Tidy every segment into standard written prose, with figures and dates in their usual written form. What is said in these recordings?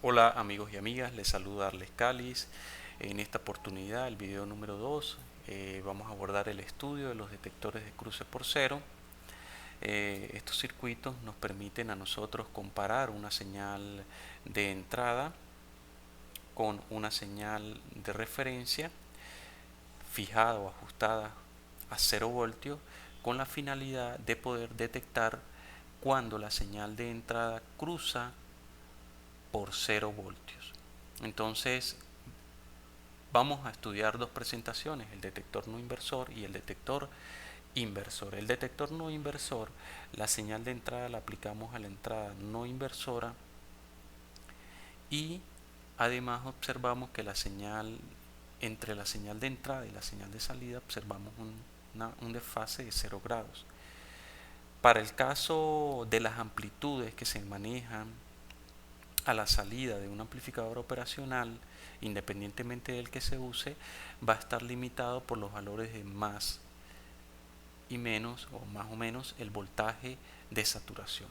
Hola amigos y amigas, les saluda Arles Calis. En esta oportunidad, el video número 2, vamos a abordar el estudio de los detectores de cruce por cero. Estos circuitos nos permiten a nosotros comparar una señal de entrada con una señal de referencia fijada o ajustada a 0 voltios con la finalidad de poder detectar cuando la señal de entrada cruza por 0 voltios. Entonces, vamos a estudiar dos presentaciones, el detector no inversor y el detector inversor. El detector no inversor, la señal de entrada la aplicamos a la entrada no inversora y además observamos que la señal entre la señal de entrada y la señal de salida observamos un desfase de 0 grados. Para el caso de las amplitudes que se manejan a la salida de un amplificador operacional, independientemente del que se use, va a estar limitado por los valores de más y menos o más o menos el voltaje de saturación.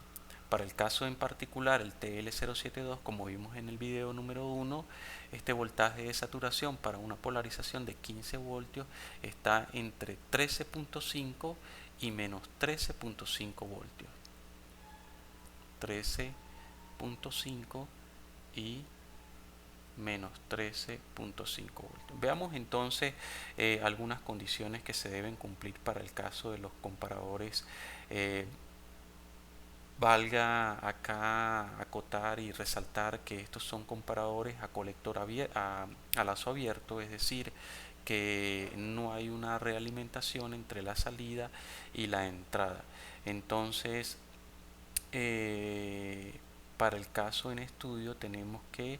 Para el caso en particular, el TL072, como vimos en el video número 1, este voltaje de saturación para una polarización de 15 voltios está entre 13.5 y menos 13.5 voltios. 13.5 y menos 13.5 voltios. Veamos entonces algunas condiciones que se deben cumplir para el caso de los comparadores. Valga acá acotar y resaltar que estos son comparadores a colector a lazo abierto, es decir, que no hay una realimentación entre la salida y la entrada. Entonces, para el caso en estudio tenemos que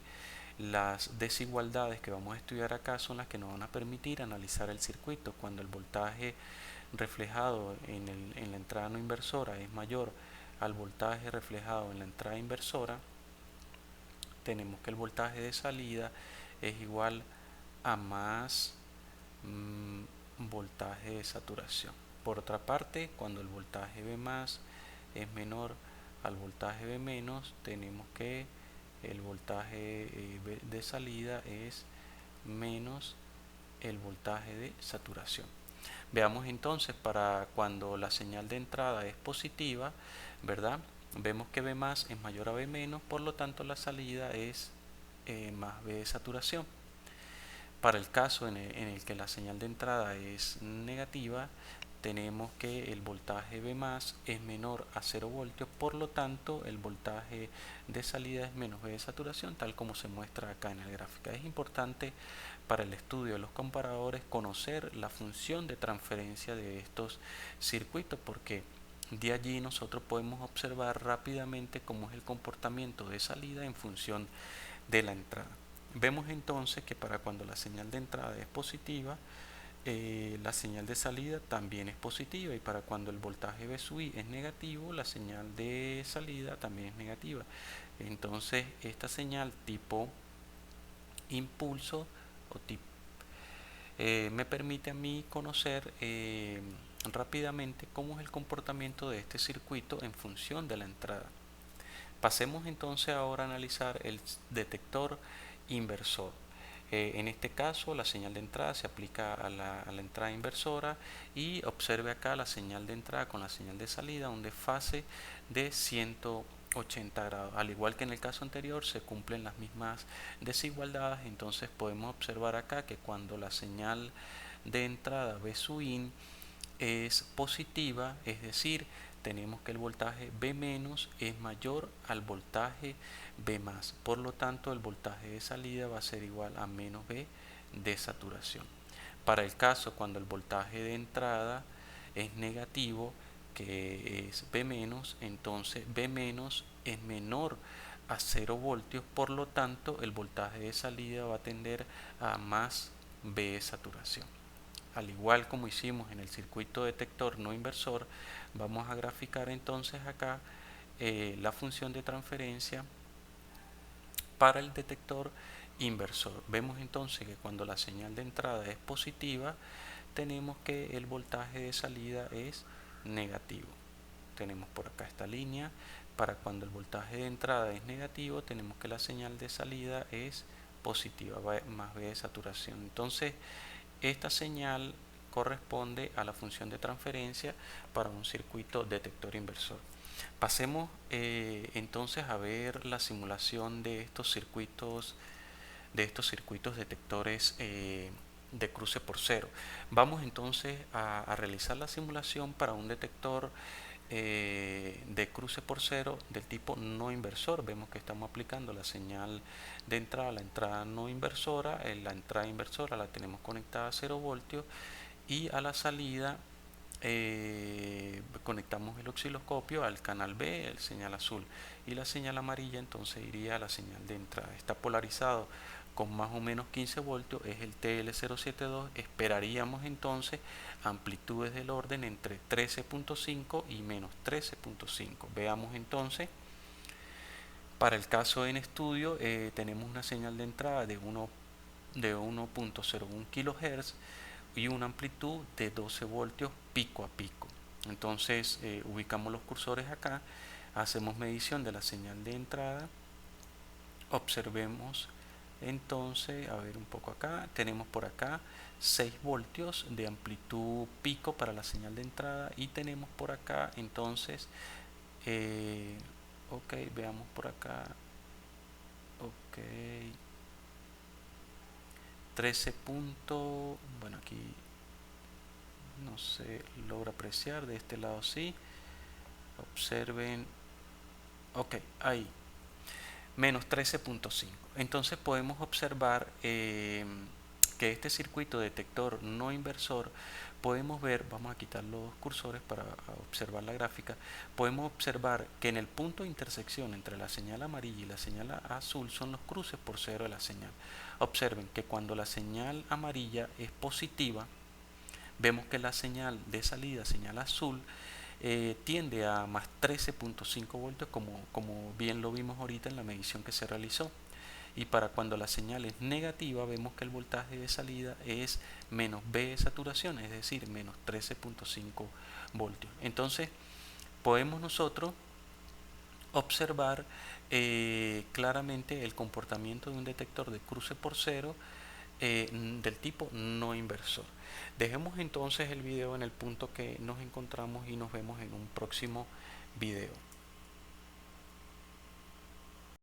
las desigualdades que vamos a estudiar acá son las que nos van a permitir analizar el circuito. Cuando el voltaje reflejado en la entrada no inversora es mayor al voltaje reflejado en la entrada inversora, tenemos que el voltaje de salida es igual a más voltaje de saturación. Por otra parte, cuando el voltaje V más es menor al voltaje V menos, tenemos que el voltaje de salida es menos el voltaje de saturación. Veamos entonces para cuando la señal de entrada es positiva, ¿verdad? Vemos que V más es mayor a V menos, por lo tanto la salida es más V de saturación. Para el caso en el que la señal de entrada es negativa, tenemos que el voltaje V más es menor a 0 voltios, por lo tanto el voltaje de salida es menos V de saturación, tal como se muestra acá en el gráfico. Es importante para el estudio de los comparadores conocer la función de transferencia de estos circuitos, porque de allí nosotros podemos observar rápidamente cómo es el comportamiento de salida en función de la entrada. Vemos entonces que para cuando la señal de entrada es positiva, la señal de salida también es positiva, y para cuando el voltaje V sub I es negativo, la señal de salida también es negativa. Entonces esta señal tipo impulso o tipo me permite a mí conocer rápidamente cómo es el comportamiento de este circuito en función de la entrada. Pasemos entonces ahora a analizar el detector inversor. En este caso la señal de entrada se aplica a la entrada inversora, y observe acá la señal de entrada con la señal de salida, un desfase de 180 grados. Al igual que en el caso anterior, se cumplen las mismas desigualdades. Entonces podemos observar acá que cuando la señal de entrada V sub in es positiva, es decir, tenemos que el voltaje V menos es mayor al voltaje V más. Por lo tanto, el voltaje de salida va a ser igual a menos V de saturación. Para el caso cuando el voltaje de entrada es negativo, que es V menos, entonces V menos es menor a 0 voltios, por lo tanto el voltaje de salida va a tender a más V de saturación. Al igual como hicimos en el circuito detector no inversor, vamos a graficar entonces acá la función de transferencia para el detector inversor. Vemos entonces que cuando la señal de entrada es positiva, tenemos que el voltaje de salida es negativo. Tenemos por acá esta línea, para cuando el voltaje de entrada es negativo, tenemos que la señal de salida es positiva, más B de saturación. Entonces, esta señal corresponde a la función de transferencia para un circuito detector inversor. Pasemos entonces a ver la simulación de estos circuitos detectores de cruce por cero. Vamos entonces a realizar la simulación para un detector de cruce por cero del tipo no inversor. Vemos que estamos aplicando la señal de entrada, la entrada no inversora. La entrada inversora la tenemos conectada a 0 voltios y a la salida conectamos el osciloscopio al canal B, el señal azul, y la señal amarilla entonces iría a la señal de entrada. Está polarizado con más o menos 15 voltios, es el TL072. Esperaríamos entonces amplitudes del orden entre 13.5 y menos 13.5. Veamos entonces, para el caso en estudio tenemos una señal de entrada de 1.01 kHz y una amplitud de 12 voltios pico a pico. Entonces ubicamos los cursores acá, hacemos medición de la señal de entrada, observemos entonces, a ver un poco acá, tenemos por acá 6 voltios de amplitud pico para la señal de entrada y tenemos por acá entonces, ok, veamos por acá, ok, 13 puntos, bueno aquí no se logra apreciar, de este lado sí, observen, ok, ahí, menos 13.5. Entonces podemos observar que este circuito detector no inversor, podemos ver, vamos a quitar los cursores para observar la gráfica, podemos observar que en el punto de intersección entre la señal amarilla y la señal azul son los cruces por cero de la señal. Observen que cuando la señal amarilla es positiva, vemos que la señal de salida, señal azul, tiende a más 13.5 voltios, como bien lo vimos ahorita en la medición que se realizó. Y para cuando la señal es negativa, vemos que el voltaje de salida es menos B de saturación, es decir, menos 13.5 voltios. Entonces, podemos nosotros observar claramente el comportamiento de un detector de cruce por cero del tipo no inversor. Dejemos entonces el video en el punto que nos encontramos y nos vemos en un próximo video.